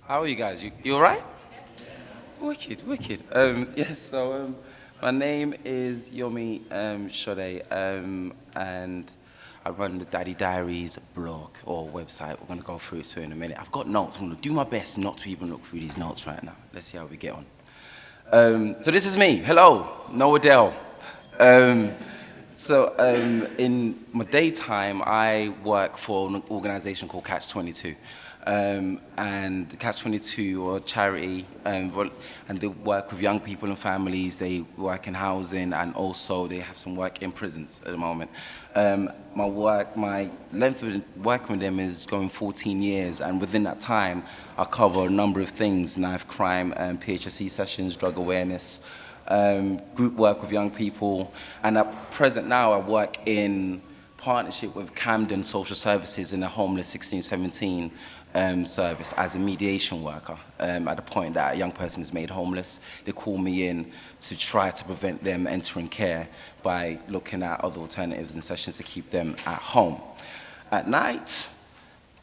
How are you guys? You all right? Wicked, wicked. Yes, so my name is Yomi Shode, and I run the Daddy Diaries blog or website. We're going to go through it soon in a minute. I've got notes. I'm going to do my best not to even look through these notes right now. Let's see how we get on. So this is me. Hello, Noah Dell. Um, in my daytime, I work for an organization called Catch 22. And the Catch 22 or charity, and they work with young people and families. They work in housing, and also they have some work in prisons at the moment. My length of working with them is going 14 years, and within that time, I cover a number of things: knife crime, PHSE sessions, drug awareness, group work with young people, and at present now, I work in partnership with Camden Social Services in a homeless 16-17 service as a mediation worker. At the point that a young person is made homeless, they call me in to try to prevent them entering care by looking at other alternatives and sessions to keep them at home. At night,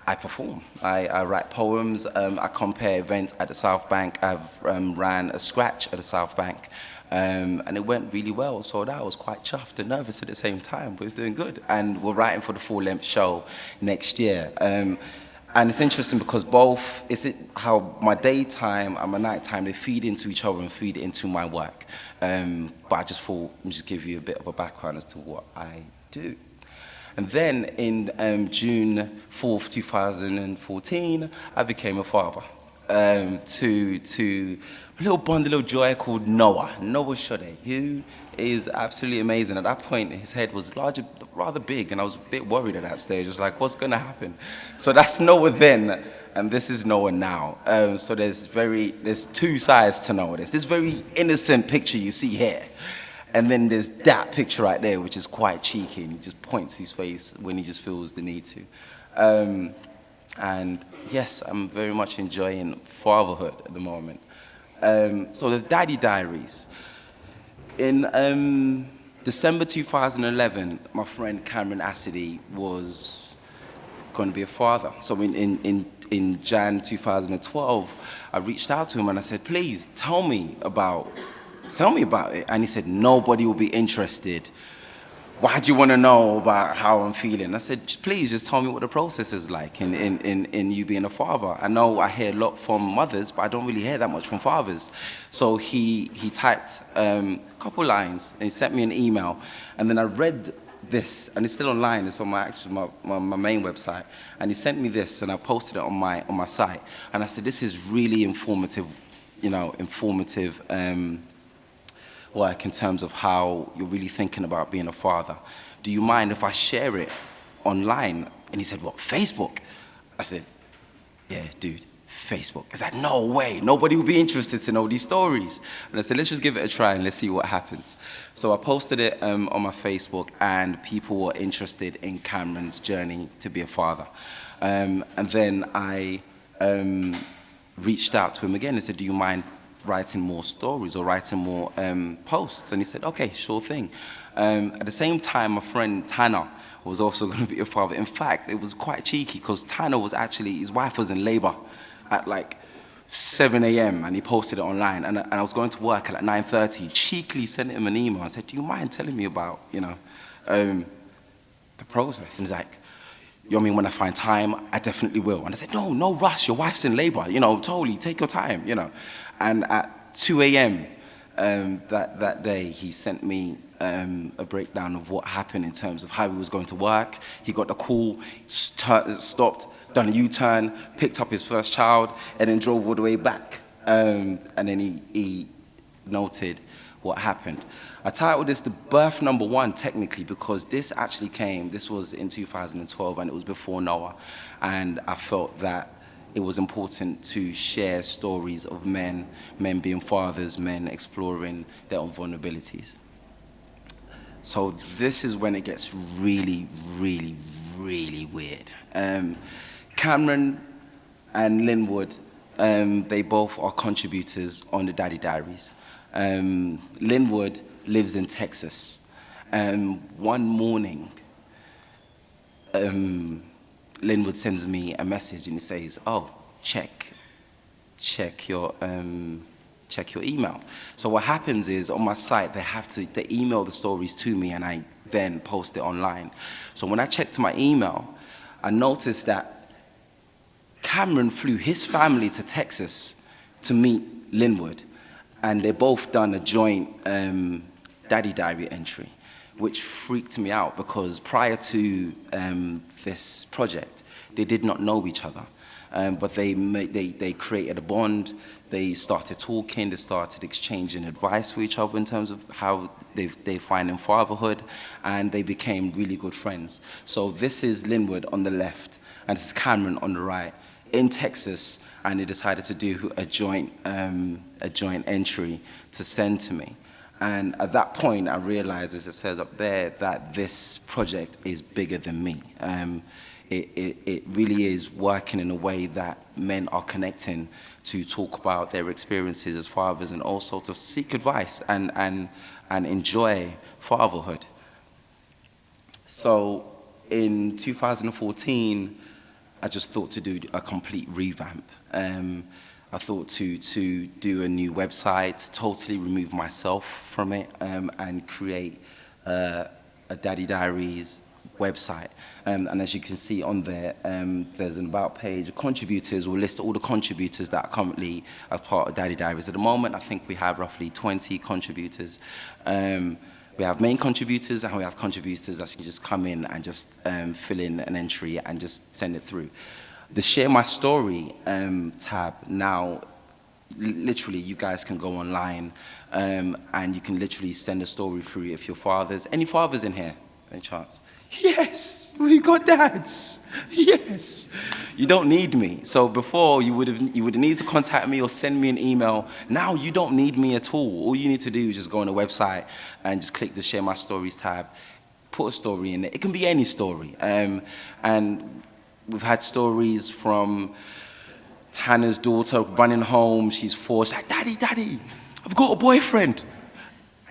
I perform. I write poems. I compare events at the Southbank. I've ran a scratch at the Southbank. And it went really well, so that I was quite chuffed and nervous at the same time, but it's doing good. And we're writing for the full-length show next year. And it's interesting because how my daytime and my nighttime, they feed into each other and feed into my work. But I just thought I'd just give you a bit of a background as to what I do. And then in June 4th, 2014, I became a father to a little bundle of joy called Noah Shode, who is absolutely amazing. At that point, his head was rather big, and I was a bit worried at that stage. I was like, what's going to happen? So that's Noah then, and this is Noah now. So there's two sides to Noah. There's this very innocent picture you see here, and then there's that picture right there, which is quite cheeky, and he just points his face when he just feels the need to. And yes, I'm very much enjoying fatherhood at the moment. So the Daddy Diaries. In December 2011, my friend Cameron Assidy was going to be a father. So in Jan 2012, I reached out to him and I said, please tell me about it. And he said, nobody will be interested. Why do you want to know about how I'm feeling? I said, please just tell me what the process is like in you being a father. I know I hear a lot from mothers, but I don't really hear that much from fathers. So he typed a couple lines and he sent me an email. And then I read this, and it's still online. It's on my main website. And he sent me this, and I posted it on my site. And I said, this is really informative work in terms of how you're really thinking about being a father. Do you mind if I share it online? And he said, what, Facebook? I said, yeah, dude, Facebook. He said, no way, nobody will be interested to know these stories. And I said, let's just give it a try and let's see what happens. So I posted it on my Facebook, and people were interested in Cameron's journey to be a father. And then I reached out to him again and said, do you mind writing more stories or writing more posts? And he said, okay, sure thing. At the same time, my friend Tanner was also going to be a father. In fact, it was quite cheeky because Tanner was his wife was in labor at like 7 a.m. and he posted it online. And I was going to work at like 9:30, cheekily sent him an email and said, do you mind telling me about, the process? And he's like, you know what I mean, when I find time, I definitely will. And I said, no rush, your wife's in labor, totally, take your time, And at 2 a.m. That day, he sent me a breakdown of what happened in terms of how he was going to work. He got the call, stopped, done a U-turn, picked up his first child, and then drove all the way back. And then he noted what happened. I titled this The Birth Number One, technically, because this was in 2012, and it was before Noah. And I felt that it was important to share stories of men being fathers, men exploring their own vulnerabilities. So this is when it gets really, really, really weird. Cameron and Linwood, they both are contributors on the Daddy Diaries. Linwood lives in Texas. One morning, Linwood sends me a message and he says, oh, check check your email. So what happens is on my site they email the stories to me, and I then post it online. So when I checked my email, I noticed that Cameron flew his family to Texas to meet Linwood, and they both done a joint Daddy Diary entry, which freaked me out because prior to this project, they did not know each other. But they created a bond, they started talking, they started exchanging advice with each other in terms of how they find in fatherhood, and they became really good friends. So this is Linwood on the left, and this is Cameron on the right, in Texas, and they decided to do a joint entry to send to me. And at that point, I realized, as it says up there, that this project is bigger than me. It really is working in a way that men are connecting to talk about their experiences as fathers, and also to seek advice and enjoy fatherhood. So in 2014, I just thought to do a complete revamp. I thought to do a new website, totally remove myself from it, and create a Daddy Diaries website. And as you can see on there, there's an about page. Contributors will list all the contributors that are currently a part of Daddy Diaries. At the moment, I think we have roughly 20 contributors. We have main contributors, and we have contributors that can just come in and just fill in an entry and just send it through. The Share My Story tab now, literally, you guys can go online and you can literally send a story through if you're fathers. Any fathers in here? Any chance? Yes, we got dads. Yes. You don't need me. So before, you would need to contact me or send me an email. Now you don't need me at all. All you need to do is just go on the website and just click the Share My Stories tab, put a story in it. It can be any story. And we've had stories from Tanner's daughter running home. She's 4. She's like, Daddy, I've got a boyfriend.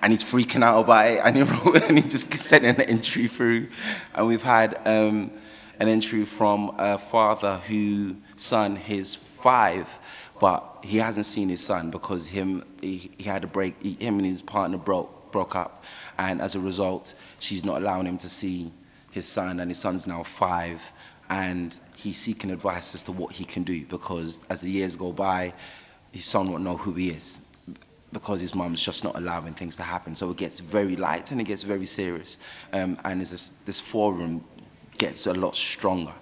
And he's freaking out about it, and he just sent an entry through. And we've had an entry from a father whose son is 5, but he hasn't seen his son because he had a break. Him and his partner broke up, and as a result, she's not allowing him to see his son, and his son's now 5, and he's seeking advice as to what he can do, because as the years go by, his son won't know who he is, because his mum's just not allowing things to happen. So it gets very light and it gets very serious. And this forum gets a lot stronger.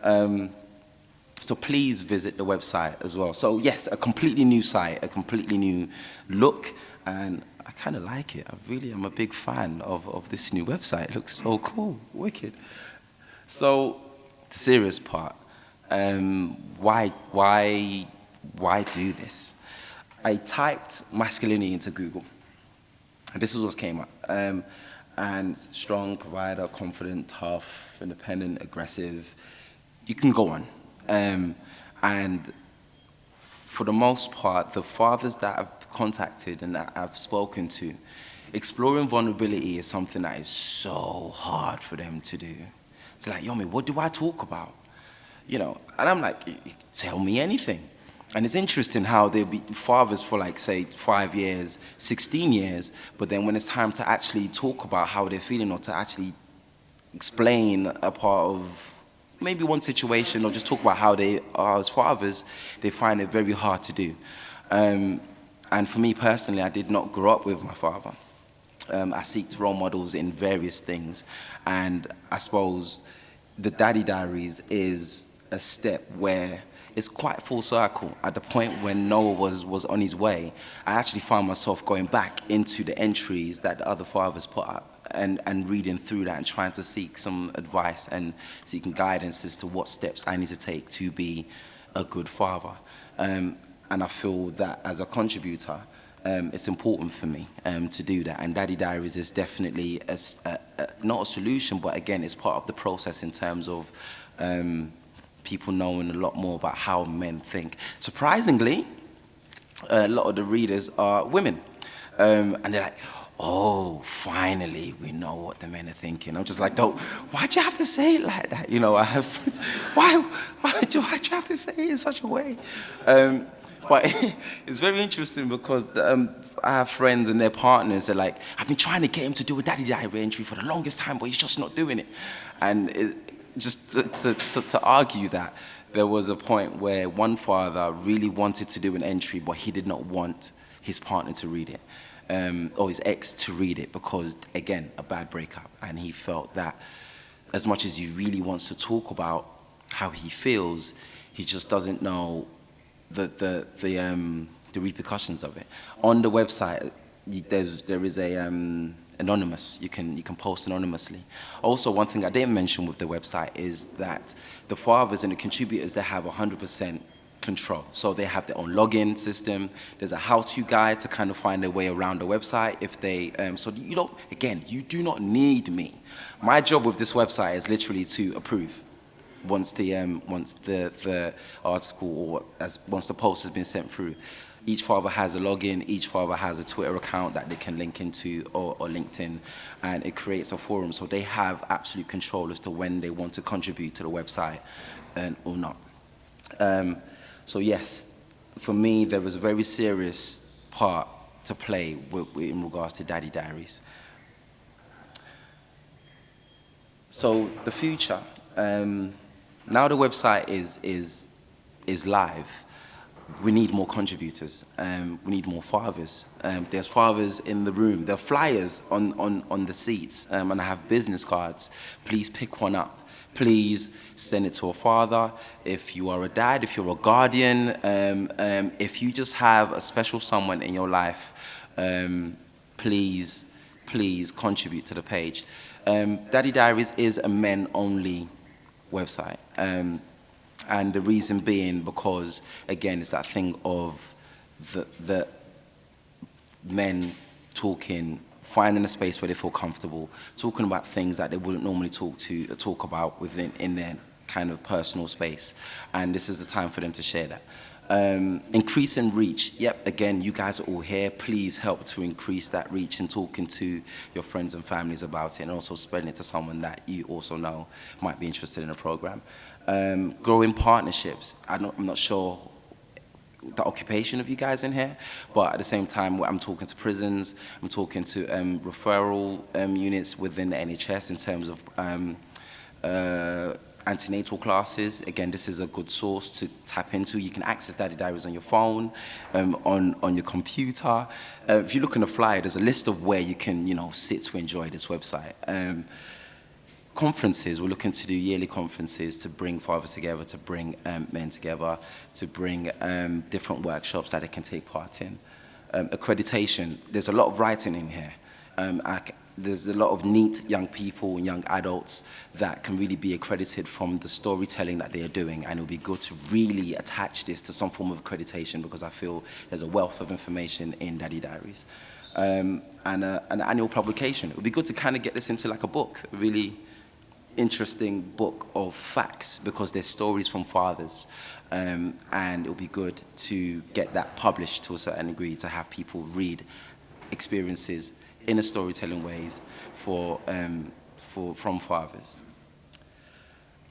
So please visit the website as well. So yes, a completely new site, a completely new look, and I kind of like it. I really am a big fan of this new website. It looks so cool, wicked. So the serious part, why do this? I typed masculinity into Google, and this is what came up. And strong, provider, confident, tough, independent, aggressive. You can go on. And for the most part, the fathers that I've contacted and that I've spoken to, exploring vulnerability is something that is so hard for them to do. It's like, Yomi, what do I talk about? And I'm like, tell me anything. And it's interesting how they'll be fathers for, like, say, 5 years, 16 years, but then when it's time to actually talk about how they're feeling, or to actually explain a part of maybe one situation, or just talk about how they are as fathers, they find it very hard to do. And for me personally, I did not grow up with my father. I seeked role models in various things, and I suppose the Daddy Diaries is a step where it's quite full circle. At the point when Noah was on his way, I actually found myself going back into the entries that the other fathers put up and reading through that and trying to seek some advice and seeking guidance as to what steps I need to take to be a good father. And I feel that as a contributor, it's important for me to do that. And Daddy Diaries is definitely not a solution, but again, it's part of the process in terms of people knowing a lot more about how men think. Surprisingly, a lot of the readers are women. And they're like, oh, finally, we know what the men are thinking. I'm just like, why'd you have to say it like that? I have friends, why do you have to say it in such a way? But it's very interesting because I have friends and their partners are like, I've been trying to get him to do a daddy diary entry for the longest time, but he's just not doing it. And just to argue that, there was a point where one father really wanted to do an entry, but he did not want his partner to read it, or his ex to read it, because, again, a bad breakup. And he felt that as much as he really wants to talk about how he feels, he just doesn't know the repercussions of it. On the website, there is a anonymous. You can post anonymously. Also, one thing I didn't mention with the website is that the fathers and the contributors, they have 100% control. So they have their own login system. There's a how-to guide to kind of find their way around the website. If they, so you don't, again, you do not need me. My job with this website is literally to approve. Once the article or once the post has been sent through, each father has a login, each father has a Twitter account that they can link into, or LinkedIn, and it creates a forum. So they have absolute control as to when they want to contribute to the website or not. So yes, for me, there was a very serious part to play in regards to Daddy Diaries. So the future, now the website is live. We need more contributors. We need more fathers. There's fathers in the room. There are flyers on the seats, and I have business cards. Please pick one up. Please send it to a father. If you are a dad, if you're a guardian, if you just have a special someone in your life, please contribute to the page. Daddy Diaries is a men-only website. And the reason being because, again, it's that thing of the men talking, finding a space where they feel comfortable, talking about things that they wouldn't normally talk about in their kind of personal space. And this is the time for them to share that. Increasing reach. Yep, again, you guys are all here. Please help to increase that reach and talking to your friends and families about it, and also spreading it to someone that you also know might be interested in the program. Growing partnerships. I'm not sure the occupation of you guys in here, but at the same time, I'm talking to prisons, I'm talking to referral units within the NHS in terms of antenatal classes. Again, this is a good source to tap into. You can access Daddy Diaries on your phone, on your computer. If you look on the flyer, there's a list of where you can, sit to enjoy this website. Conferences, we're looking to do yearly conferences to bring fathers together, to bring men together, to bring different workshops that they can take part in. Accreditation, there's a lot of writing in here. There's a lot of neat young people and young adults that can really be accredited from the storytelling that they are doing, and it would be good to really attach this to some form of accreditation, because I feel there's a wealth of information in Daddy Diaries. And an annual publication. It would be good to kind of get this into like a book, a really interesting book of facts, because there's stories from fathers, and it would be good to get that published to a certain degree, to have people read experiences in a storytelling ways from fathers.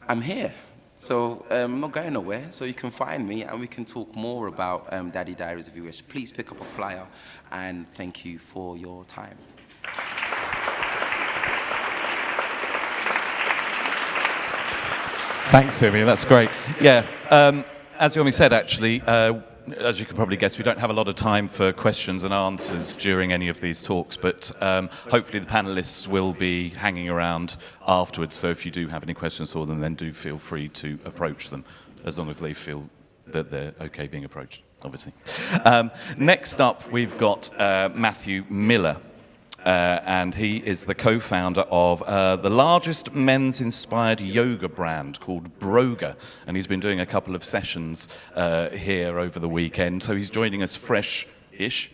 I'm here, so I'm not going nowhere, so you can find me and we can talk more about Daddy Diaries if you wish. Please pick up a flyer, and thank you for your time. Thanks, Femi. That's great. Yeah, as Yomi said, actually, as you can probably guess, we don't have a lot of time for questions and answers during any of these talks, but hopefully the panelists will be hanging around afterwards. So if you do have any questions for them, then do feel free to approach them, as long as they feel that they're okay being approached, obviously. Next up, we've got Matthew Miller. And he is the co-founder of the largest men's-inspired yoga brand called Broga, and he's been doing a couple of sessions here over the weekend. So he's joining us fresh-ish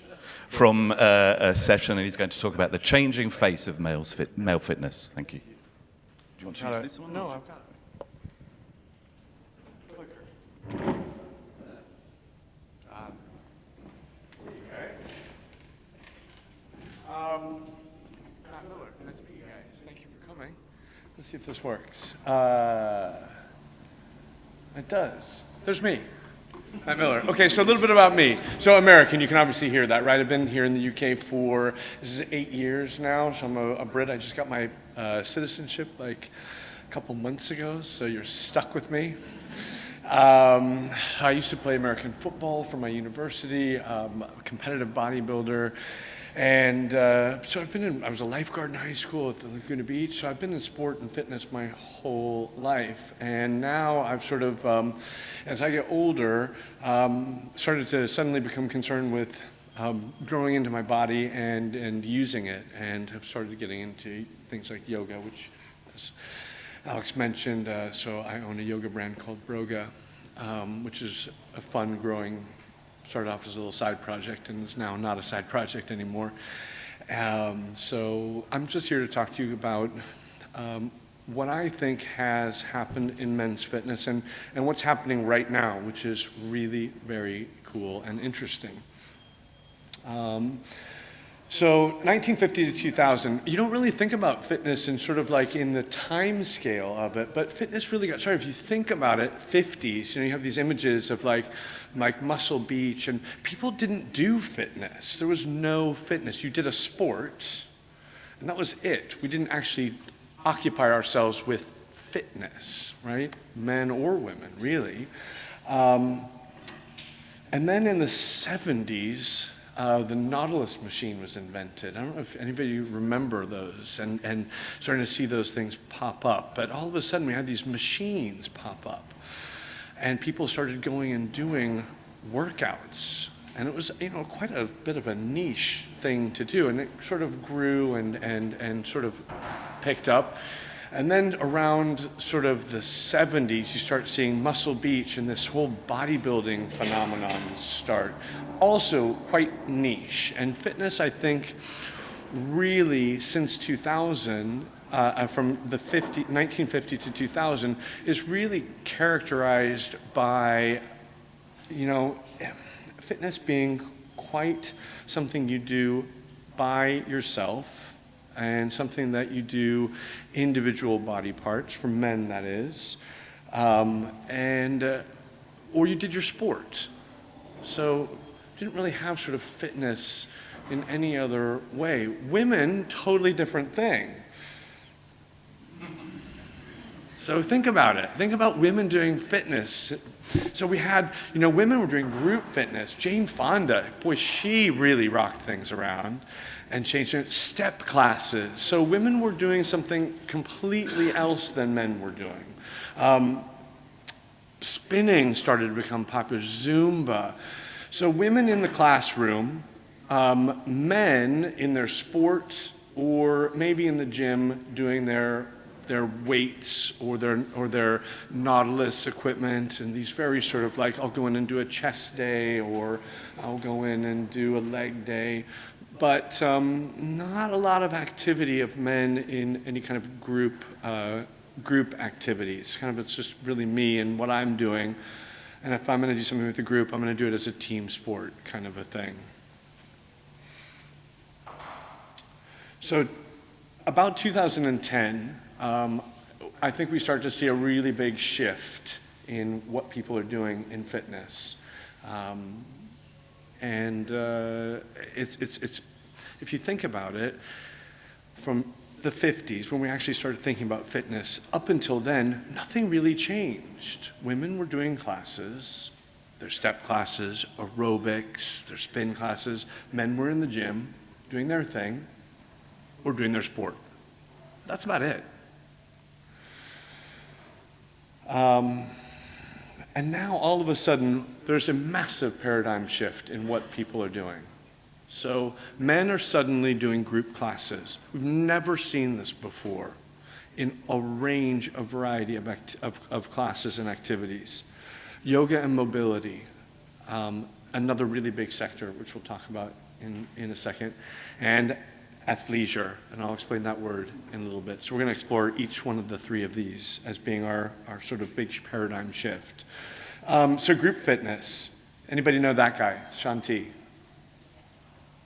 from a session, and he's going to talk about the changing face of male fitness. Thank you. Do you want to use this one? No, I've got it. Matt Miller, nice to meet you guys. Thank you for coming. Let's see if this works. It does. There's me. Matt Miller. Okay, so a little bit about me. So American, you can obviously hear that, right? I've been here in the UK for, this is 8 years now, so I'm a Brit. I just got my citizenship like a couple months ago, so you're stuck with me. I used to play American football for my university, a competitive bodybuilder, and so I was a lifeguard in high school at the Laguna Beach, so I've been in sport and fitness my whole life, and now I've sort of, as I get older, started to suddenly become concerned with growing into my body and using it, and have started getting into things like yoga, which, as Alex mentioned, so I own a yoga brand called Broga, which is a fun, growing, started off as a little side project and is now not a side project anymore. So I'm just here to talk to you about what I think has happened in men's fitness and what's happening right now, which is really very cool and interesting. So 1950 to 2000, you don't really think about fitness in sort of like in the time scale of it, but fitness really got started. If you think about it, 50s, you have these images of like Muscle Beach, and people didn't do fitness. There was no fitness. You did a sport, and that was it. We didn't actually occupy ourselves with fitness, right? Men or women, really. And then in the 70s, the Nautilus machine was invented. I don't know if anybody remember those and starting to see those things pop up. But all of a sudden we had these machines pop up. And people started going and doing workouts. And it was, quite a bit of a niche thing to do. And it sort of grew and sort of picked up. And then around sort of the 70s, you start seeing Muscle Beach and this whole bodybuilding phenomenon start. Also quite niche. And fitness, I think, really since 2000, from the 1950 to 2000, is really characterized by, fitness being quite something you do by yourself, and something that you do individual body parts, for men that is, or you did your sport. So you didn't really have sort of fitness in any other way. Women, totally different thing. So think about it. Think about women doing fitness. So we had, women were doing group fitness. Jane Fonda, boy, she really rocked things around and changed it. Step classes. So women were doing something completely else than men were doing. Spinning started to become popular. Zumba. So women in the classroom, men in their sport, or maybe in the gym doing their weights or their Nautilus equipment, and these very sort of like, I'll go in and do a chest day, or I'll go in and do a leg day. But not a lot of activity of men in any kind of group activities. Kind of, it's just really me and what I'm doing. And if I'm going to do something with a group, I'm going to do it as a team sport kind of a thing. So about 2010, I think we start to see a really big shift in what people are doing in fitness. It's if you think about it, from the 50s, when we actually started thinking about fitness, up until then, nothing really changed. Women were doing classes, their step classes, aerobics, their spin classes. Men were in the gym doing their thing or doing their sport. That's about it. And now all of a sudden, there's a massive paradigm shift in what people are doing. So men are suddenly doing group classes. We've never seen this before in a range, a variety of classes and activities. Yoga and mobility, another really big sector, which we'll talk about in a second, and athleisure, and I'll explain that word in a little bit. So we're going to explore each one of the three of these as being our sort of big paradigm shift. So group fitness. Anybody know that guy? Shanti.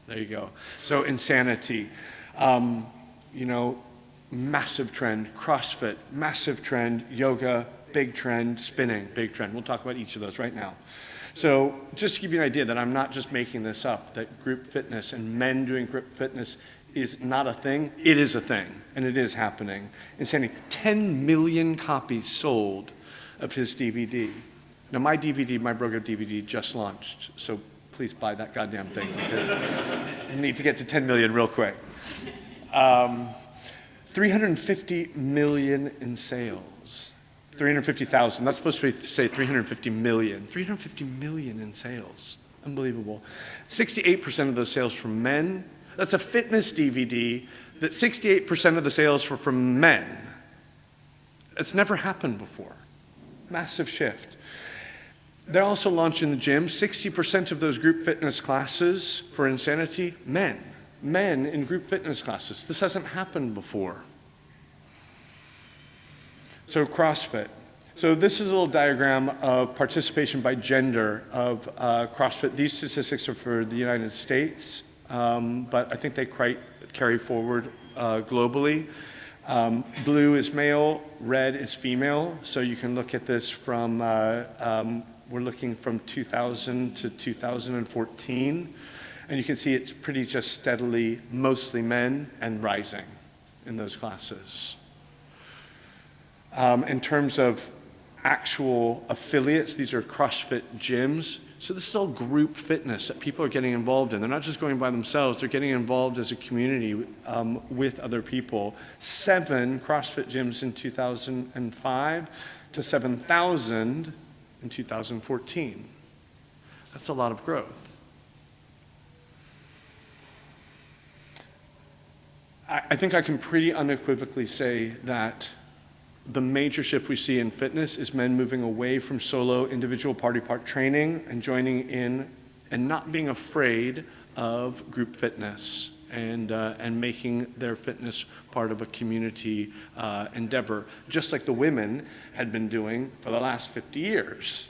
There you go. So insanity. Massive trend. Crossfit, massive trend. Yoga, big trend. Spinning, big trend. We'll talk about each of those right now. So just to give you an idea that I'm not just making this up, that group fitness and men doing group fitness is not a thing, it is a thing, and it is happening. Insanity. 10 million copies sold of his DVD. Now my DVD, my Brogo DVD just launched, so please buy that goddamn thing because I need to get to 10 million real quick. 350 million in sales. 350,000, that's supposed to say 350 million. 350 million in sales, unbelievable. 68% of those sales from men. That's a fitness DVD that 68% of the sales were from men. It's never happened before. Massive shift. They're also launching the gym. 60% of those group fitness classes for Insanity, men. Men in group fitness classes. This hasn't happened before. So CrossFit. So this is a little diagram of participation by gender of CrossFit. These statistics are for the United States, but I think they carry forward globally. Blue is male, red is female. So you can look at this from, we're looking from 2000 to 2014. And you can see it's pretty just steadily, mostly men and rising in those classes. In terms of actual affiliates, these are CrossFit gyms. So this is all group fitness that people are getting involved in. They're not just going by themselves, they're getting involved as a community with other people. 7 CrossFit gyms in 2005 to 7,000 in 2014. That's a lot of growth. I think I can pretty unequivocally say that the major shift we see in fitness is men moving away from solo individual party part training and joining in and not being afraid of group fitness and making their fitness part of a community endeavor, just like the women had been doing for the last 50 years.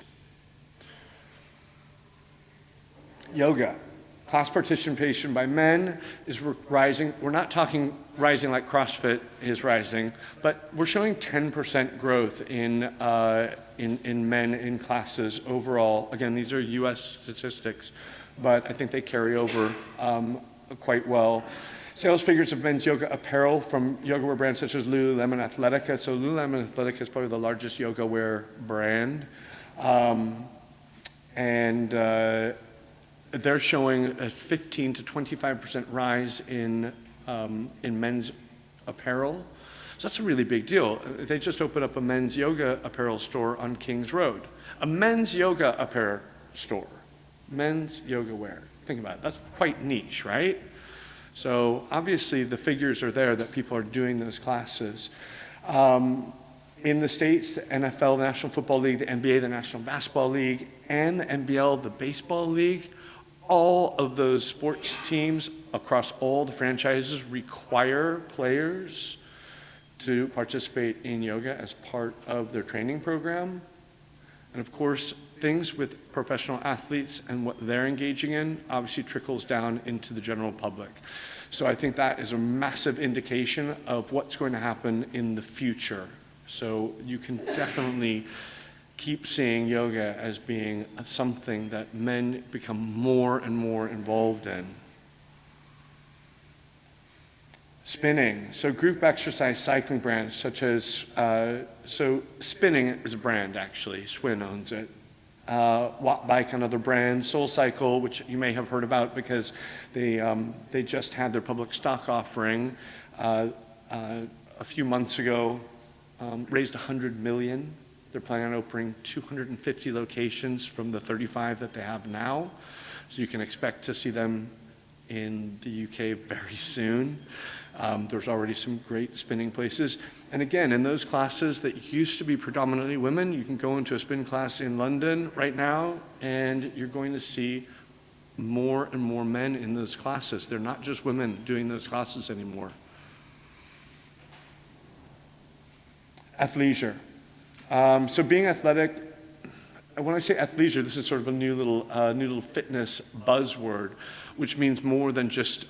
Yoga. Class participation by men is rising. We're not talking rising like CrossFit is rising, but we're showing 10% growth in men in classes overall. Again, these are US statistics, but I think they carry over quite well. Sales figures of men's yoga apparel from yoga wear brands such as Lululemon Athletica. So Lululemon Athletica is probably the largest yoga wear brand. They're showing a 15 to 25% rise in men's apparel. So that's a really big deal. They just opened up a men's yoga apparel store on Kings Road. A men's yoga apparel store. Men's yoga wear. Think about it. That's quite niche, right? So obviously the figures are there that people are doing those classes. In the States, the NFL, the National Football League, the NBA, the National Basketball League, and the NBL, the Baseball League, all of those sports teams across all the franchises require players to participate in yoga as part of their training program. And of course, things with professional athletes and what they're engaging in obviously trickles down into the general public. So I think that is a massive indication of what's going to happen in the future. So you can definitely keep seeing yoga as being something that men become more and more involved in. Spinning. So group exercise cycling brands such as, so Spinning is a brand actually, Schwinn owns it. Wattbike, another brand, SoulCycle, which you may have heard about because they just had their public stock offering a few months ago, raised $100 million. They're planning on opening 250 locations from the 35 that they have now. So you can expect to see them in the UK very soon. There's already some great spinning places. And again, in those classes that used to be predominantly women, you can go into a spin class in London right now, and you're going to see more and more men in those classes. They're not just women doing those classes anymore. Athleisure. So being athletic, when I say athleisure, this is sort of a new little fitness buzzword, which means more than just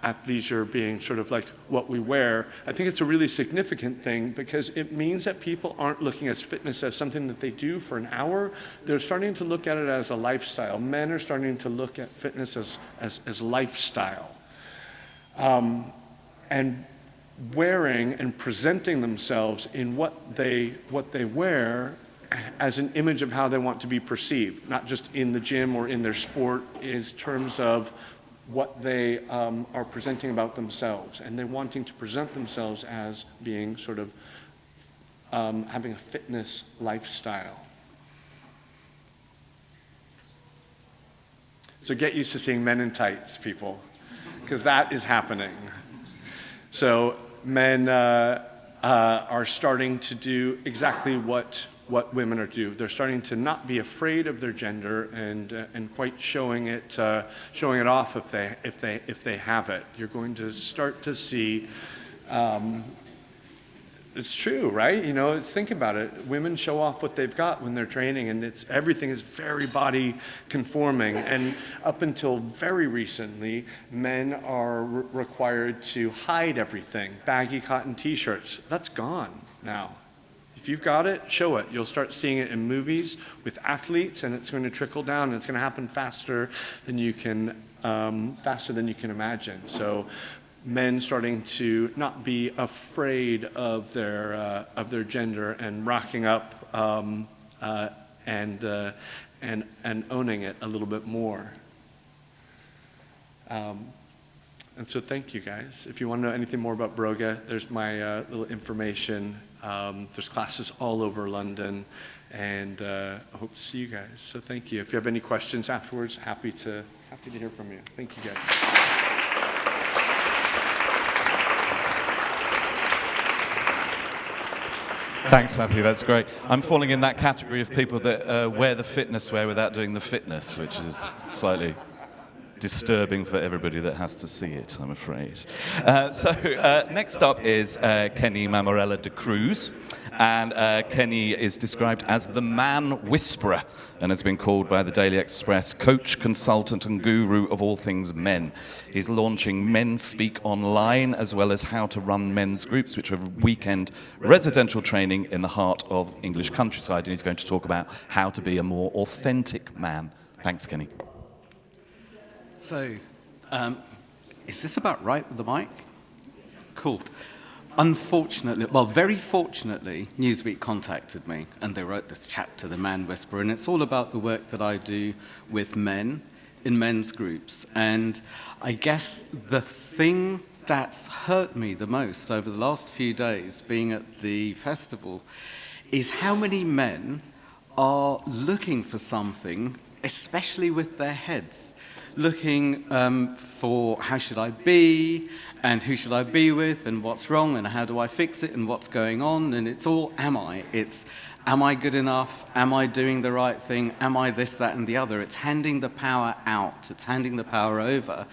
athleisure being sort of like what we wear, I think it's a really significant thing because it means that people aren't looking at fitness as something that they do for an hour. They're starting to look at it as a lifestyle. Men are starting to look at fitness as lifestyle. And wearing and presenting themselves in what they wear as an image of how they want to be perceived, not just in the gym or in their sport, in terms of what they are presenting about themselves, and they're wanting to present themselves as being sort of having a fitness lifestyle. So get used to seeing men in tights, people, because that is happening. So men are starting to do exactly what women are doing. They're starting to not be afraid of their gender and quite showing it off if they have it. You're going to start to see. It's true, right? You know, think about it. Women show off what they've got when they're training, and everything is very body conforming. And up until very recently, men are required to hide everything. Baggy cotton T-shirts, that's gone now. If you've got it, show it. You'll start seeing it in movies with athletes, and it's going to trickle down, and it's going to happen faster than you can imagine. So, men starting to not be afraid of their gender and rocking up and owning it a little bit more. And so thank you guys. If you want to know anything more about Broga, there's my little information. There's classes all over London, and I hope to see you guys. So thank you. If you have any questions afterwards, happy to hear from you. Thank you guys. Thanks, Matthew. That's great. I'm falling in that category of people that wear the fitness wear without doing the fitness, which is slightly disturbing for everybody that has to see it, I'm afraid. Next up is Kenny Marella de Cruz. And Kenny is described as the man whisperer and has been called by the Daily Express coach, consultant and guru of all things men. He's launching Men Speak Online, as well as how to run men's groups, which are weekend residential training in the heart of English countryside. And he's going to talk about how to be a more authentic man. Thanks, Kenny. So, is this about right with the mic? Cool. Unfortunately, well, very fortunately, Newsweek contacted me and they wrote this chapter, The Man Whisperer, and it's all about the work that I do with men in men's groups. And I guess the thing that's hurt me the most over the last few days being at the festival is how many men are looking for something, especially with their heads. Looking for how should I be, and who should I be with, and what's wrong, and how do I fix it, and what's going on, and it's all am I. It's am I good enough, am I doing the right thing, am I this, that, and the other. It's handing the power out, it's handing the power over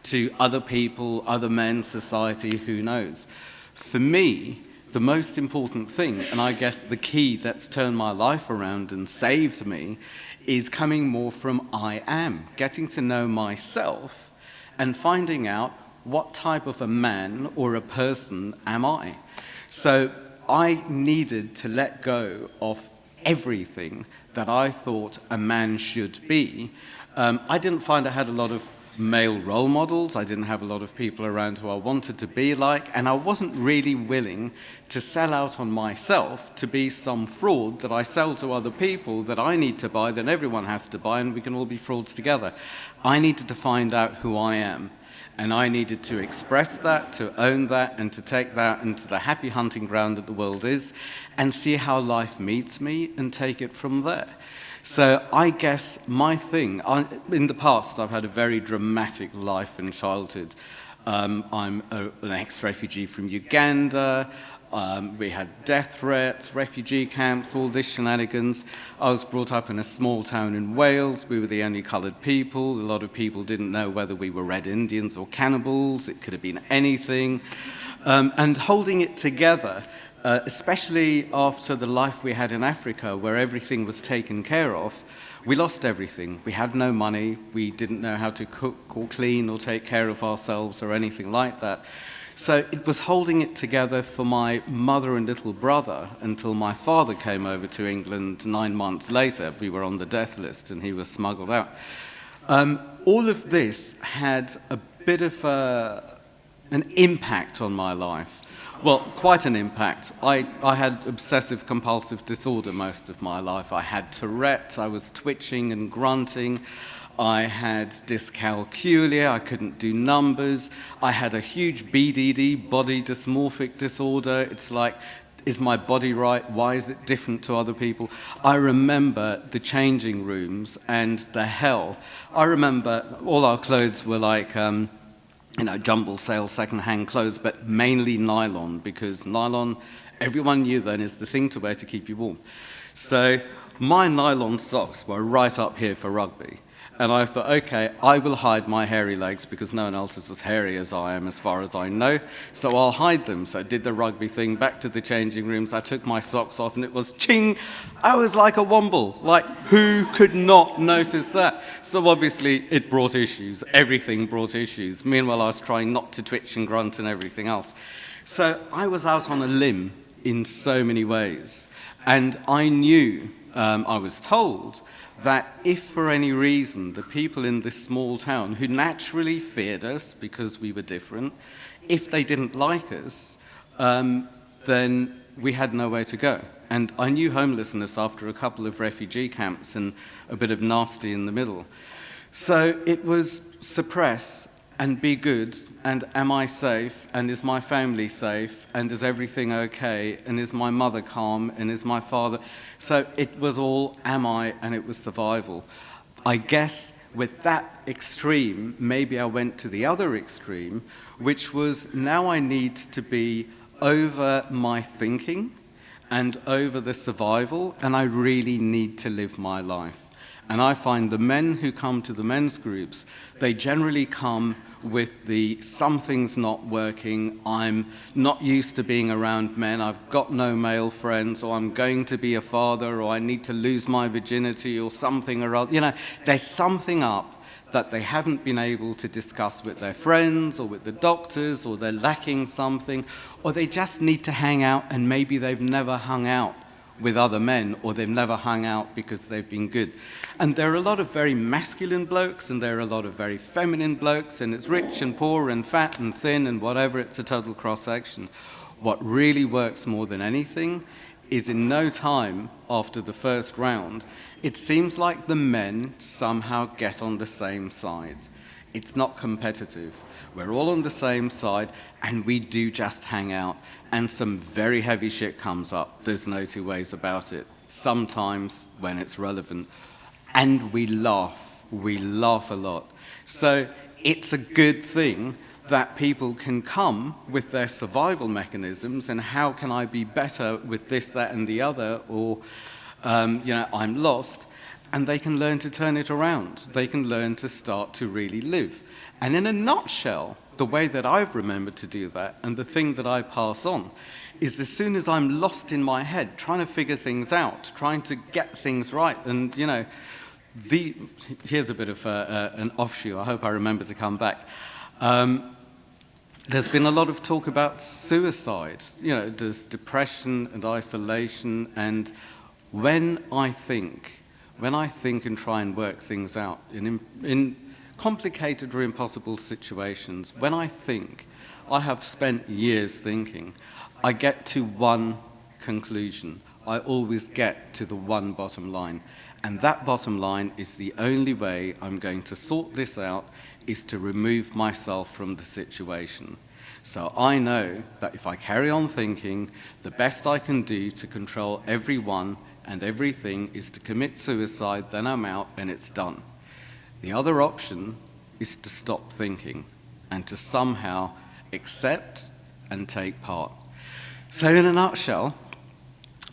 to other people, other men, society, who knows. For me, the most important thing, and I guess the key that's turned my life around and saved me, is coming more from I am, getting to know myself and finding out what type of a man or a person am I. So I needed to let go of everything that I thought a man should be. I didn't find I had a lot of male role models. I didn't have a lot of people around who I wanted to be like, and I wasn't really willing to sell out on myself to be some fraud that I sell to other people that I need to buy, that everyone has to buy, and we can all be frauds together. I needed to find out who I am, and I needed to express that, to own that, and to take that into the happy hunting ground that the world is, and see how life meets me and take it from there. So I guess my thing, in the past I've had a very dramatic life in childhood. I'm an ex-refugee from Uganda. We had death threats, refugee camps, all this shenanigans. I was brought up in a small town in Wales. We were the only coloured people. A lot of people didn't know whether we were Red Indians or cannibals. It could have been anything. And holding it together, especially after the life we had in Africa, where everything was taken care of, We lost everything. We had no money. We didn't know how to cook or clean or take care of ourselves or anything like that. So it was holding it together for my mother and little brother until my father came over to England 9 months later. We were on the death list and he was smuggled out. All of this had a bit of an impact on my life. Well, quite an impact. I had obsessive-compulsive disorder most of my life. I had Tourette, I was twitching and grunting. I had dyscalculia, I couldn't do numbers. I had a huge BDD, body dysmorphic disorder. It's like, is my body right? Why is it different to other people? I remember the changing rooms and the hell. I remember all our clothes were like, jumble sale, second-hand clothes, but mainly nylon, because nylon, everyone knew then, is the thing to wear to keep you warm. So my nylon socks were right up here for rugby. And I thought, okay, I will hide my hairy legs because no one else is as hairy as I am, as far as I know. So I'll hide them. So I did the rugby thing, back to the changing rooms. I took my socks off and it was ching. I was like a womble. Like, who could not notice that? So obviously it brought issues. Everything brought issues. Meanwhile, I was trying not to twitch and grunt and everything else. So I was out on a limb in so many ways. And I knew, I was told, that if for any reason the people in this small town who naturally feared us because we were different, if they didn't like us, then we had nowhere to go. And I knew homelessness after a couple of refugee camps and a bit of nasty in the middle. So it was suppress and be good, and am I safe, and is my family safe, and is everything okay, and is my mother calm, and is my father... So it was all am I, and it was survival. I guess with that extreme, maybe I went to the other extreme, which was now I need to be over my thinking and over the survival, and I really need to live my life. And I find the men who come to the men's groups, they generally come with the something's not working, I'm not used to being around men, I've got no male friends, or I'm going to be a father, or I need to lose my virginity, or something or other. There's something up that they haven't been able to discuss with their friends, or with the doctors, or they're lacking something, or they just need to hang out, and maybe they've never hung out with other men, or they've never hung out because they've been good. And there are a lot of very masculine blokes, and there are a lot of very feminine blokes, and it's rich and poor and fat and thin and whatever, it's a total cross-section. What really works more than anything is in no time after the first round, it seems like the men somehow get on the same side. It's not competitive. We're all on the same side, and we do just hang out, and some very heavy shit comes up. There's no two ways about it. Sometimes when it's relevant. And we laugh a lot. So it's a good thing that people can come with their survival mechanisms and how can I be better with this, that, and the other, or, I'm lost, and they can learn to turn it around. They can learn to start to really live. And in a nutshell, the way that I've remembered to do that, and the thing that I pass on, is as soon as I'm lost in my head, trying to figure things out, trying to get things right, and, here's a bit of an offshoot. I hope I remember to come back. There's been a lot of talk about suicide. There's depression and isolation. And when I think and try and work things out in complicated or impossible situations, when I think, I have spent years thinking, I get to one conclusion. I always get to the one bottom line. And that bottom line is the only way I'm going to sort this out is to remove myself from the situation. So I know that if I carry on thinking, the best I can do to control everyone and everything is to commit suicide, then I'm out and it's done. The other option is to stop thinking and to somehow accept and take part. So in a nutshell,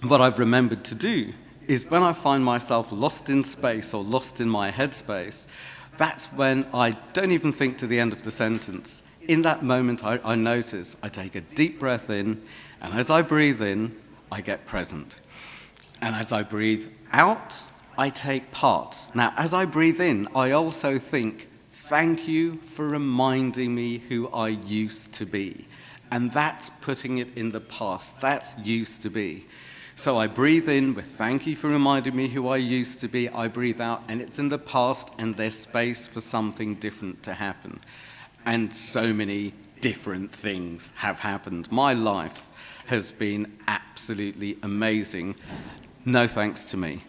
what I've remembered to do is when I find myself lost in space or lost in my headspace, that's when I don't even think to the end of the sentence. In that moment, I notice, I take a deep breath in, and as I breathe in, I get present. And as I breathe out, I take part. Now, as I breathe in, I also think, thank you for reminding me who I used to be. And that's putting it in the past. That's used to be. So I breathe in with thank you for reminding me who I used to be. I breathe out, and it's in the past, and there's space for something different to happen. And so many different things have happened. My life has been absolutely amazing. No thanks to me.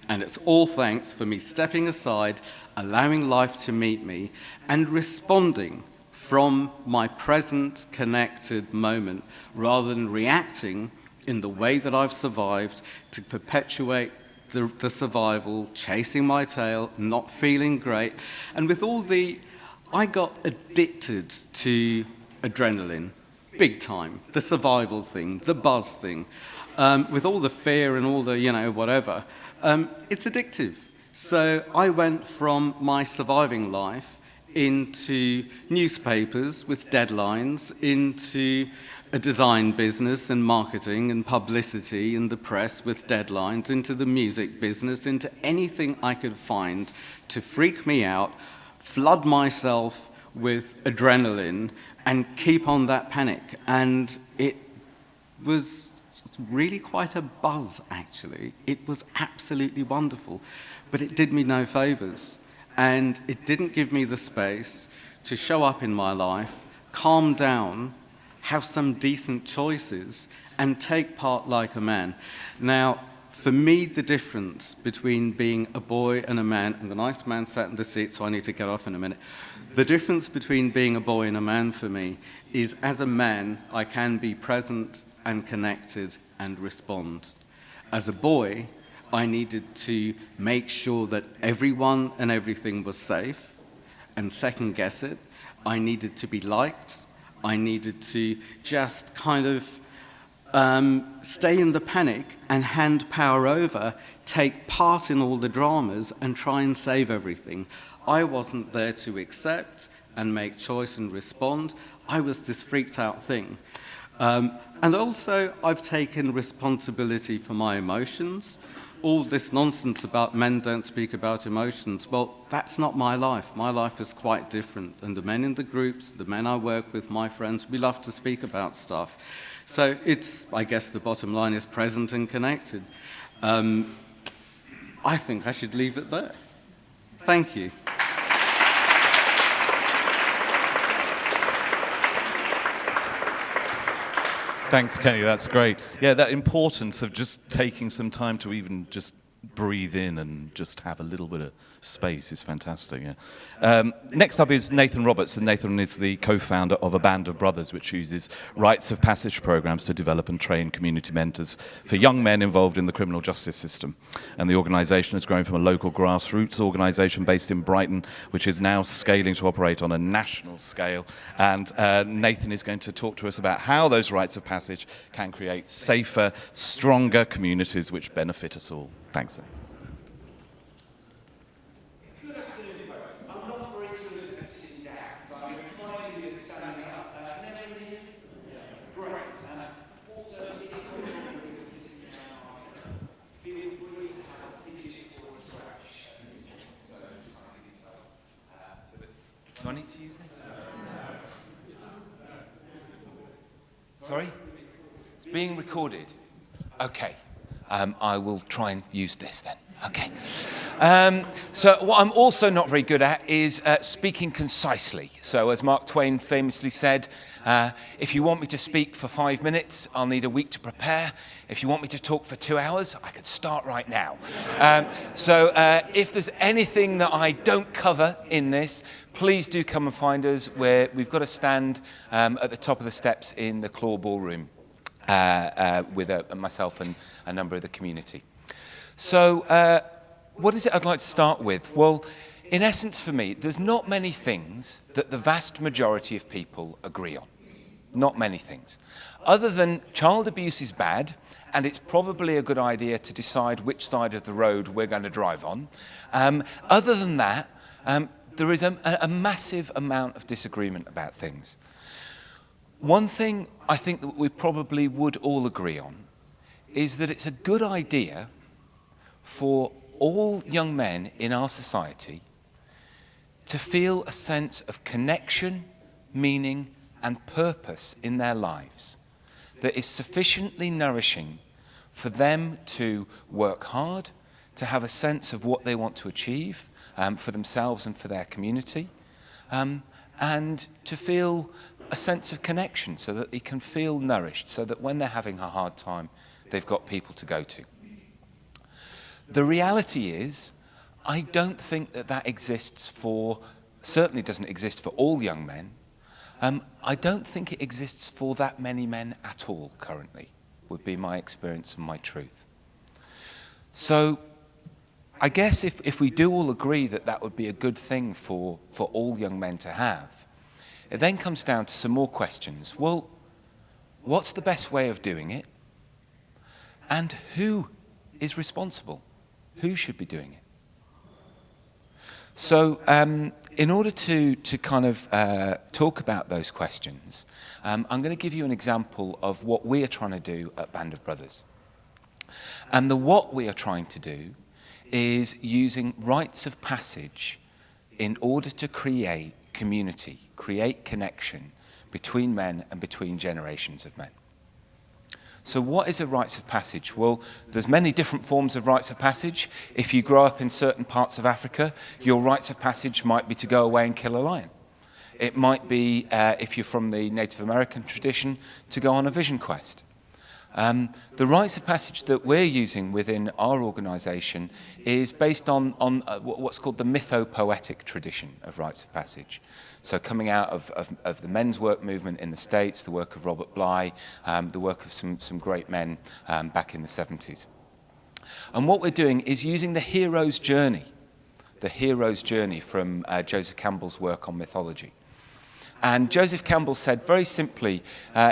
And it's all thanks for me stepping aside, allowing life to meet me, and responding from my present connected moment, rather than reacting in the way that I've survived to perpetuate the survival, chasing my tail, not feeling great. And with all I got addicted to adrenaline, big time, the survival thing, the buzz thing, with all the fear and all the, whatever. It's addictive. So I went from my surviving life into newspapers with deadlines, into a design business and marketing and publicity and the press with deadlines, into the music business, into anything I could find to freak me out, flood myself with adrenaline, and keep on that panic. And it was really quite a buzz, actually. It was absolutely wonderful, but it did me no favors. And it didn't give me the space to show up in my life, calm down, have some decent choices, and take part like a man. Now, for me, the difference between being a boy and a man, and the nice man sat in the seat, so I need to get off in a minute. The difference between being a boy and a man for me is, as a man, I can be present and connected and respond. As a boy, I needed to make sure that everyone and everything was safe and second guess it. I needed to be liked. I needed to just kind of stay in the panic and hand power over, take part in all the dramas and try and save everything. I wasn't there to accept and make choice and respond. I was this freaked out thing. And also, I've taken responsibility for my emotions. All this nonsense about men don't speak about emotions, well, that's not my life. My life is quite different. And the men in the groups, the men I work with, my friends, we love to speak about stuff. So it's, I guess the bottom line is present and connected. I think I should leave it there. Thank you. Thanks, Kenny. That's great. Yeah, that importance of just taking some time to even just breathe in and just have a little bit of space is fantastic. Yeah. Next up is Nathan Robertson. Nathan is the co-founder of a band of brothers which uses Rites of Passage programs to develop and train community mentors for young men involved in the criminal justice system. And the organisation has grown from a local grassroots organisation based in Brighton, which is now scaling to operate on a national scale. And Nathan is going to talk to us about how those Rites of Passage can create safer, stronger communities which benefit us all. Thanks. Do I need to use this? Sorry? It's being recorded. Okay. I will try and use this then. Okay. So what I'm also not very good at is speaking concisely. So as Mark Twain famously said, if you want me to speak for 5 minutes, I'll need a week to prepare. If you want me to talk for 2 hours, I could start right now. So if there's anything that I don't cover in this, please do come and find us where we've got a stand at the top of the steps in the Claw Ballroom with myself and a number of the community. So what is it I'd like to start with? Well, in essence for me, there's not many things that the vast majority of people agree on. Not many things. Other than child abuse is bad, and it's probably a good idea to decide which side of the road we're going to drive on. Other than that, there is a massive amount of disagreement about things. One thing I think that we probably would all agree on is that it's a good idea for all young men in our society to feel a sense of connection, meaning, and purpose in their lives that is sufficiently nourishing for them to work hard, to have a sense of what they want to achieve for themselves and for their community, and to feel a sense of connection so that they can feel nourished, so that when they're having a hard time, they've got people to go to. The reality is, I don't think that that exists for, certainly doesn't exist for all young men. I don't think it exists for that many men at all currently, would be my experience and my truth. So I guess if we do all agree that that would be a good thing for all young men to have, it then comes down to some more questions. Well, what's the best way of doing it? And who is responsible? Who should be doing it? So in order to kind of talk about those questions, I'm going to give you an example of what we are trying to do at Band of Brothers. And the what we are trying to do is using rites of passage in order to create community, create connection between men and between generations of men. So what is a rites of passage? Well, there's many different forms of rites of passage. If you grow up in certain parts of Africa, your rites of passage might be to go away and kill a lion. It might be, if you're from the Native American tradition, to go on a vision quest. The rites of passage that we're using within our organisation is based on what's called the mythopoetic tradition of rites of passage. So coming out of the men's work movement in the States, the work of Robert Bly, the work of some great men back in the 70s. And what we're doing is using the hero's journey from Joseph Campbell's work on mythology. And Joseph Campbell said very simply,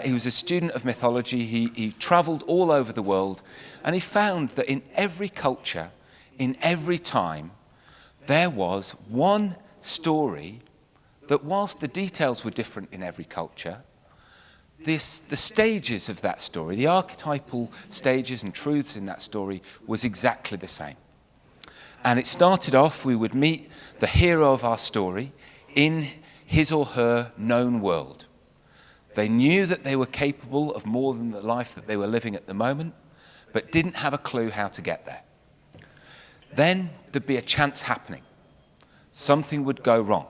he was a student of mythology, he travelled all over the world, and he found that in every culture, in every time, there was one story that whilst the details were different in every culture, the stages of that story, the archetypal stages and truths in that story was exactly the same. And it started off, we would meet the hero of our story in his or her known world. They knew that they were capable of more than the life that they were living at the moment, but didn't have a clue how to get there. Then there'd be a chance happening. Something would go wrong.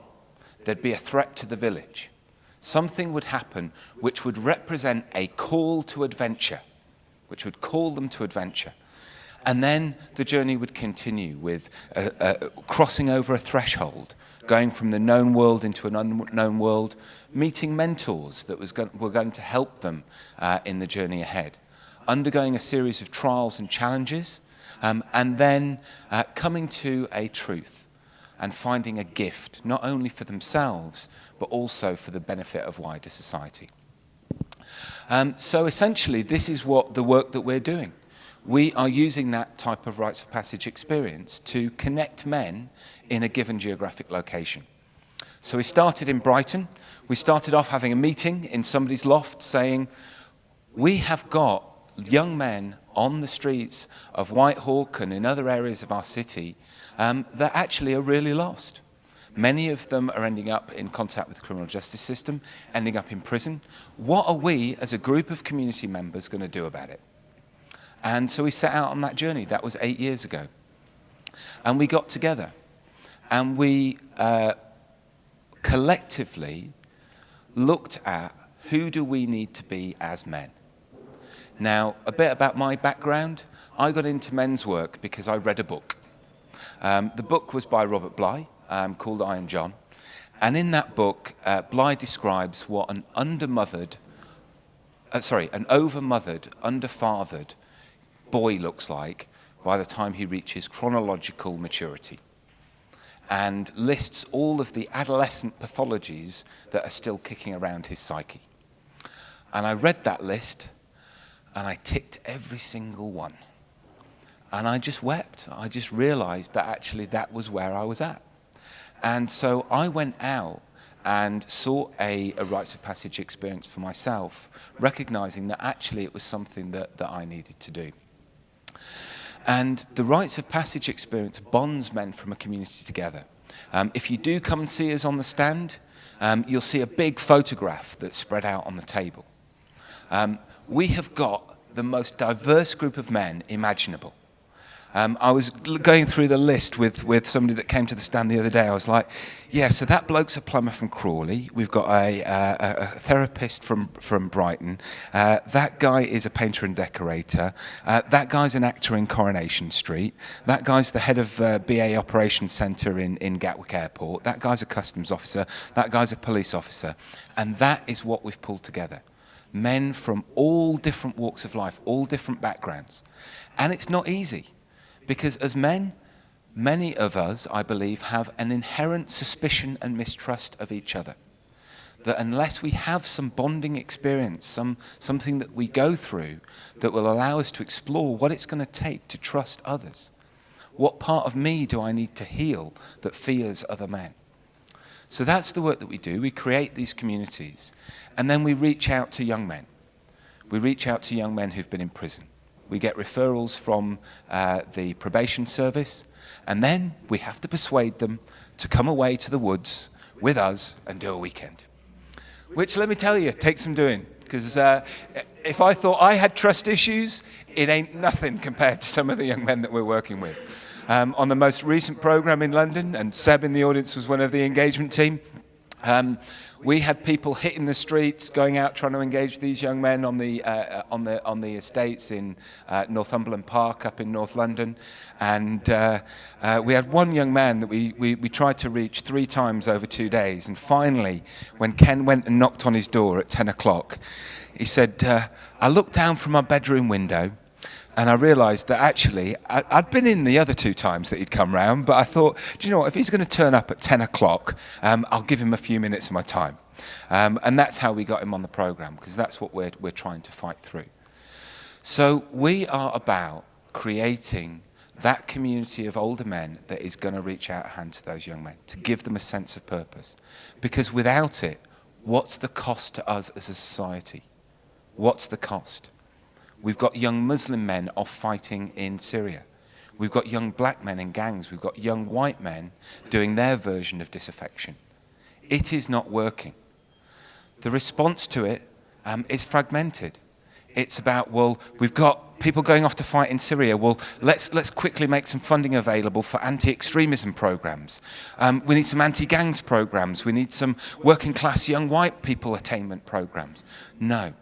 There'd be a threat to the village. Something would happen which would represent a call to adventure, which would call them to adventure. And then the journey would continue with crossing over a threshold, going from the known world into an unknown world, meeting mentors that were going to help them in the journey ahead, undergoing a series of trials and challenges, and then coming to a truth and finding a gift, not only for themselves, but also for the benefit of wider society. So essentially, this is what the work that we're doing. We are using that type of rites of passage experience to connect men in a given geographic location. So we started in Brighton. We started off having a meeting in somebody's loft saying, we have got young men on the streets of Whitehawk and in other areas of our city that actually are really lost. Many of them are ending up in contact with the criminal justice system, ending up in prison. What are we, as a group of community members, going to do about it? And so we set out on that journey. That was 8 years ago. And we got together. And we collectively looked at who do we need to be as men. Now, a bit about my background. I got into men's work because I read a book. The book was by Robert Bly, called Iron John. And in that book, Bly describes what an overmothered, underfathered boy looks like by the time he reaches chronological maturity, and lists all of the adolescent pathologies that are still kicking around his psyche. And I read that list, and I ticked every single one. And I just wept. I just realized that actually that was where I was at. And so I went out and sought a rites of passage experience for myself, recognizing that actually it was something that I needed to do. And the Rites of Passage experience bonds men from a community together. If you do come and see us on the stand, you'll see a big photograph that's spread out on the table. We have got the most diverse group of men imaginable. I was going through the list with somebody that came to the stand the other day. I was like, yeah, so that bloke's a plumber from Crawley. We've got a therapist from Brighton. That guy is a painter and decorator. That guy's an actor in Coronation Street. That guy's the head of BA Operations Centre in Gatwick Airport. That guy's a customs officer. That guy's a police officer. And that is what we've pulled together. Men from all different walks of life, all different backgrounds. And it's not easy. Because as men, many of us, I believe, have an inherent suspicion and mistrust of each other. That unless we have some bonding experience, something that we go through that will allow us to explore what it's going to take to trust others. What part of me do I need to heal that fears other men? So that's the work that we do. We create these communities. And then we reach out to young men. We reach out to young men who've been in prison. We get referrals from the probation service, and then we have to persuade them to come away to the woods with us and do a weekend. Which, let me tell you, takes some doing. Because if I thought I had trust issues, it ain't nothing compared to some of the young men that we're working with. On the most recent program in London, and Seb in the audience was one of the engagement team, we had people hitting the streets, going out trying to engage these young men on the estates in Northumberland Park up in North London, and we had one young man that we tried to reach 3 times over 2 days, and finally, when Ken went and knocked on his door at 10 o'clock, he said, "I looked down from my bedroom window." And I realised that actually, I'd been in the other 2 times that he'd come round, but I thought, do you know what, if he's going to turn up at 10 o'clock, I'll give him a few minutes of my time. And that's how we got him on the programme, because that's what we're trying to fight through. So we are about creating that community of older men that is going to reach out a hand to those young men, to give them a sense of purpose. Because without it, what's the cost to us as a society? What's the cost? We've got young Muslim men off fighting in Syria. We've got young black men in gangs. We've got young white men doing their version of disaffection. It is not working. The response to it is fragmented. It's about, well, we've got people going off to fight in Syria. Well, let's quickly make some funding available for anti-extremism programs. We need some anti-gangs programs. We need some working class young white people attainment programs. No.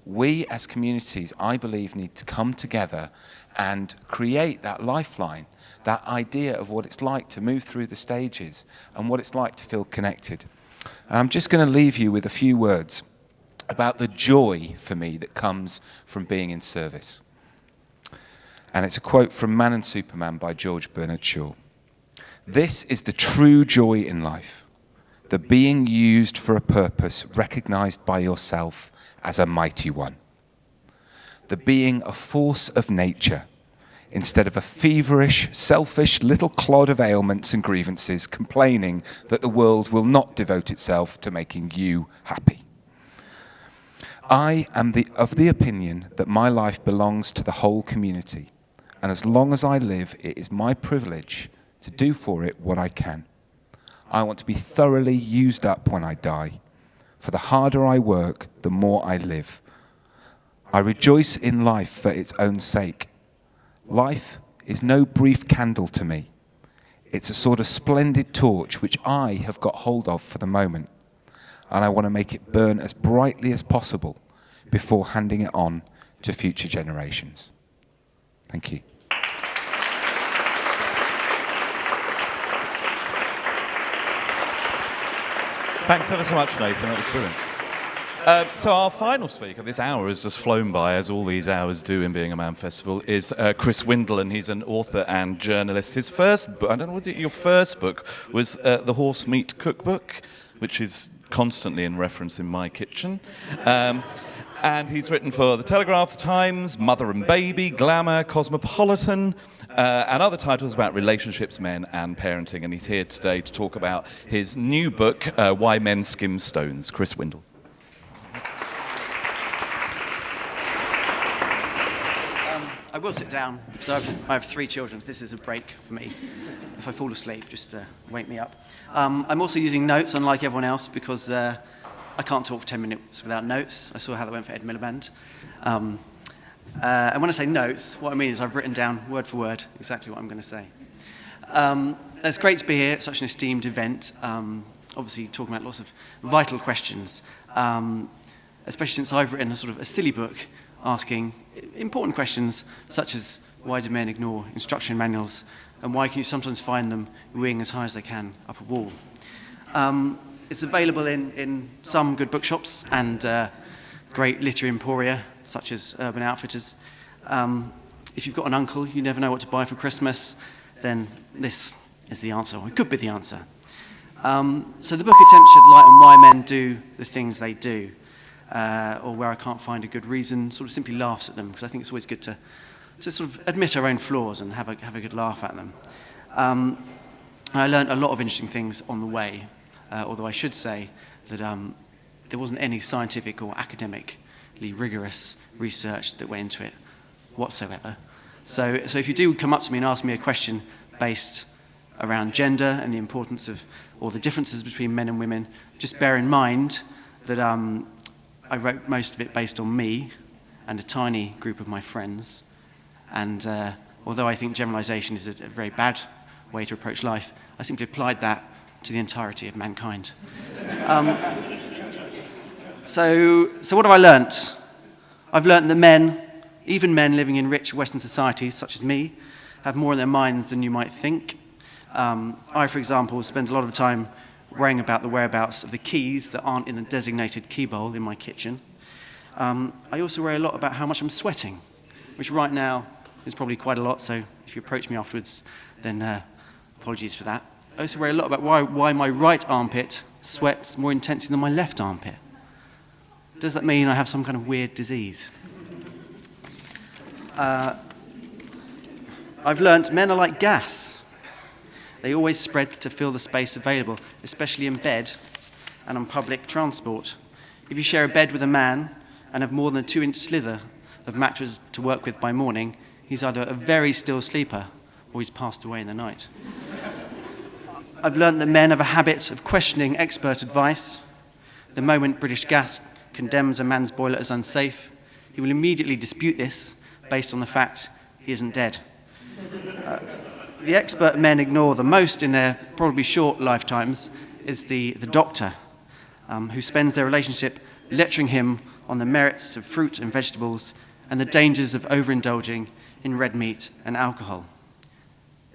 We as communities, I believe, need to come together and create that lifeline, that idea of what it's like to move through the stages and what it's like to feel connected. And I'm just going to leave you with a few words about the joy for me that comes from being in service. And it's a quote from Man and Superman by George Bernard Shaw. "This is the true joy in life, the being used for a purpose recognized by yourself as a mighty one. The being a force of nature, instead of a feverish, selfish little clod of ailments and grievances complaining that the world will not devote itself to making you happy. I am of the opinion that my life belongs to the whole community, and as long as I live, it is my privilege to do for it what I can. I want to be thoroughly used up when I die. For the harder I work, the more I live. I rejoice in life for its own sake. Life is no brief candle to me. It's a sort of splendid torch which I have got hold of for the moment, and I want to make it burn as brightly as possible before handing it on to future generations." Thank you. Thanks ever so much, Nathan. That was brilliant. So our final speaker, this hour has just flown by, as all these hours do in Being a Man Festival, is Chris Windle, and he's an author and journalist. His first book, I don't know, was it your first book, was The Horse Meat Cookbook, which is constantly in reference in my kitchen. And he's written for The Telegraph, The Times, Mother and Baby, Glamour, Cosmopolitan, and other titles about relationships, men, and parenting. And he's here today to talk about his new book, Why Men Skim Stones. Chris Windle. I will sit down because I have 3 children. So this is a break for me. If I fall asleep, just wake me up. I'm also using notes, unlike everyone else, because I can't talk for 10 minutes without notes. I saw how that went for Ed Miliband. And when I say notes, what I mean is I've written down word for word exactly what I'm going to say. It's great to be here at such an esteemed event. Obviously talking about lots of vital questions, especially since I've written a silly book asking important questions such as why do men ignore instruction manuals and why can you sometimes find them winging as high as they can up a wall. It's available in some good bookshops and great literary emporia such as Urban Outfitters. If you've got an uncle you never know what to buy for Christmas, then this is the answer, or it could be the answer. So the book attempts to shed light on why men do the things they do, or where I can't find a good reason, sort of simply laughs at them, because I think it's always good to sort of admit our own flaws and have a good laugh at them. And I learned a lot of interesting things on the way, although I should say that there wasn't any scientific or academically rigorous research that went into it whatsoever. So if you do come up to me and ask me a question based around gender and the importance of, or the differences between men and women, just bear in mind that I wrote most of it based on me and a tiny group of my friends. And although I think generalization is a very bad way to approach life, I simply applied that to the entirety of mankind. So what have I learnt? I've learnt that men, even men living in rich Western societies such as me, have more in their minds than you might think. I, for example, spend a lot of time worrying about the whereabouts of the keys that aren't in the designated key bowl in my kitchen. I also worry a lot about how much I'm sweating, which right now is probably quite a lot, so if you approach me afterwards, then apologies for that. I also worry a lot about why my right armpit sweats more intensely than my left armpit. Does that mean I have some kind of weird disease? I've learnt men are like gas. They always spread to fill the space available, especially in bed and on public transport. If you share a bed with a man and have more than a 2-inch slither of mattress to work with by morning, he's either a very still sleeper or he's passed away in the night. I've learnt that men have a habit of questioning expert advice. The moment British Gas condemns a man's boiler as unsafe, he will immediately dispute this based on the fact he isn't dead. The expert men ignore the most in their probably short lifetimes is the doctor, who spends their relationship lecturing him on the merits of fruit and vegetables and the dangers of overindulging in red meat and alcohol,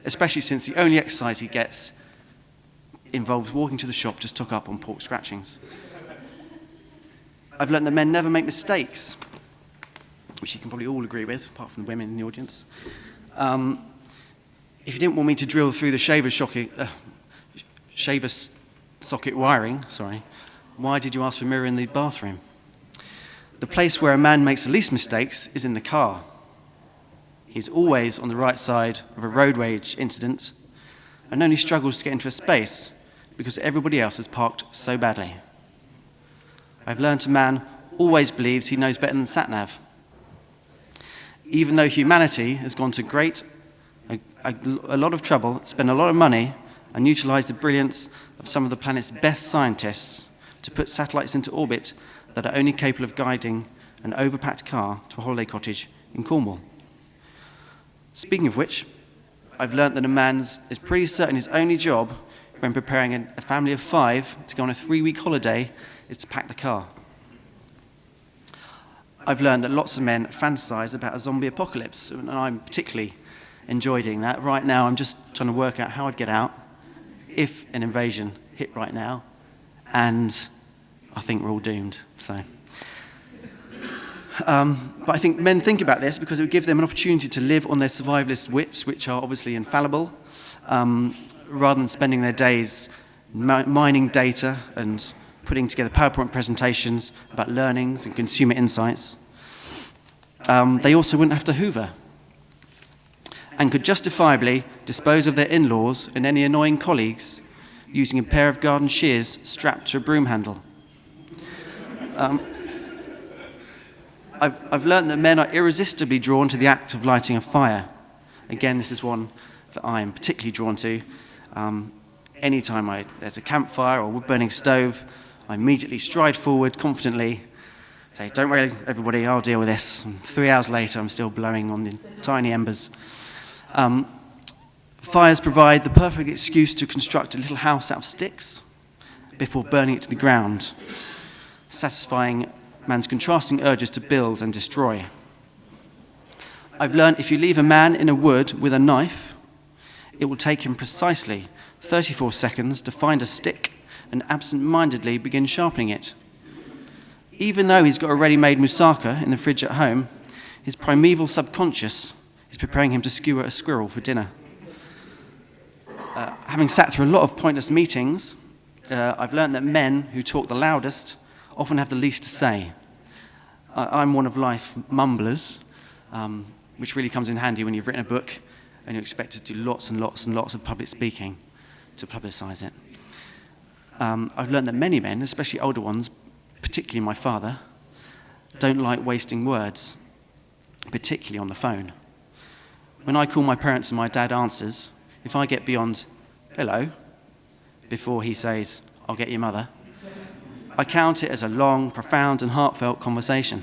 especially since the only exercise he gets involves walking to the shop to stock up on pork scratchings. I've learned that men never make mistakes, which you can probably all agree with, apart from the women in the audience. If you didn't want me to drill through the shaver socket wiring, why did you ask for a mirror in the bathroom? The place where a man makes the least mistakes is in the car. He's always on the right side of a road rage incident and only struggles to get into a space because everybody else has parked so badly. I've learned a man always believes he knows better than sat-nav. Even though humanity has gone to a lot of trouble, spent a lot of money, and utilised the brilliance of some of the planet's best scientists to put satellites into orbit that are only capable of guiding an overpacked car to a holiday cottage in Cornwall. Speaking of which, I've learnt that a man is pretty certain his only job when preparing a family of 5 to go on a 3-week holiday is to pack the car. I've learned that lots of men fantasize about a zombie apocalypse, and I'm particularly enjoying that. Right now, I'm just trying to work out how I'd get out if an invasion hit right now, and I think we're all doomed. But I think men think about this because it would give them an opportunity to live on their survivalist wits, which are obviously infallible, rather than spending their days mining data and putting together PowerPoint presentations about learnings and consumer insights. They also wouldn't have to hoover and could justifiably dispose of their in-laws and any annoying colleagues using a pair of garden shears strapped to a broom handle. I've learned that men are irresistibly drawn to the act of lighting a fire. Again, this is one that I am particularly drawn to. Anytime there's a campfire or wood-burning stove, I immediately stride forward confidently, say, "Don't worry, everybody, I'll deal with this." And 3 hours later, I'm still blowing on the tiny embers. Fires provide the perfect excuse to construct a little house out of sticks before burning it to the ground, satisfying man's contrasting urges to build and destroy. I've learned if you leave a man in a wood with a knife, it will take him precisely 34 seconds to find a stick and absent-mindedly begin sharpening it. Even though he's got a ready-made moussaka in the fridge at home, his primeval subconscious is preparing him to skewer a squirrel for dinner. Having sat through a lot of pointless meetings, I've learned that men who talk the loudest often have the least to say. I'm one of life mumblers, which really comes in handy when you've written a book and you're expected to do lots and lots and lots of public speaking to publicise it. I've learned that many men, especially older ones, particularly my father, don't like wasting words, particularly on the phone. When I call my parents and my dad answers, if I get beyond "hello" before he says "I'll get your mother," I count it as a long, profound and heartfelt conversation.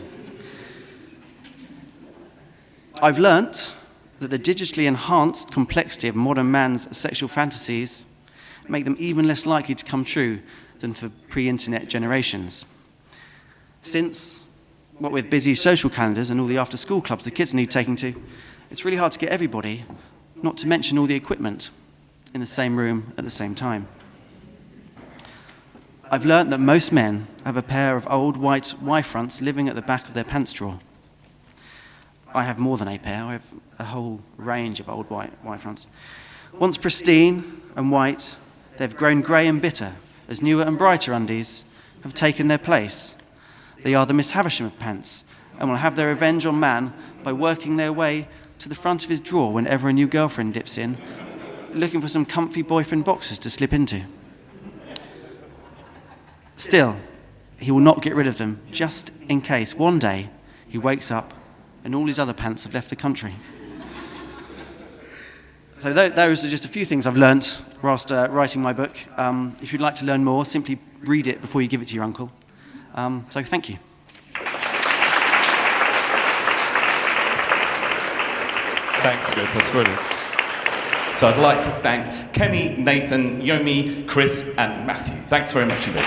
I've learnt that the digitally enhanced complexity of modern man's sexual fantasies make them even less likely to come true than for pre-internet generations. Since, what with busy social calendars and all the after-school clubs the kids need taking to, it's really hard to get everybody, not to mention all the equipment, in the same room at the same time. I've learnt that most men have a pair of old white Y-fronts living at the back of their pants drawer. I have more than a pair. I have a whole range of old white Y-fronts. Once pristine and white, they've grown grey and bitter as newer and brighter undies have taken their place. They are the Miss Havisham of pants and will have their revenge on man by working their way to the front of his drawer whenever a new girlfriend dips in, looking for some comfy boyfriend boxers to slip into. Still, he will not get rid of them, just in case one day he wakes up and all his other pants have left the country. So those are just a few things I've learnt whilst writing my book. If you'd like to learn more, simply read it before you give it to your uncle. So thank you. Thanks, Chris. That's brilliant. So I'd like to thank Kenny, Nathan, Yomi, Chris, and Matthew. Thanks very much indeed.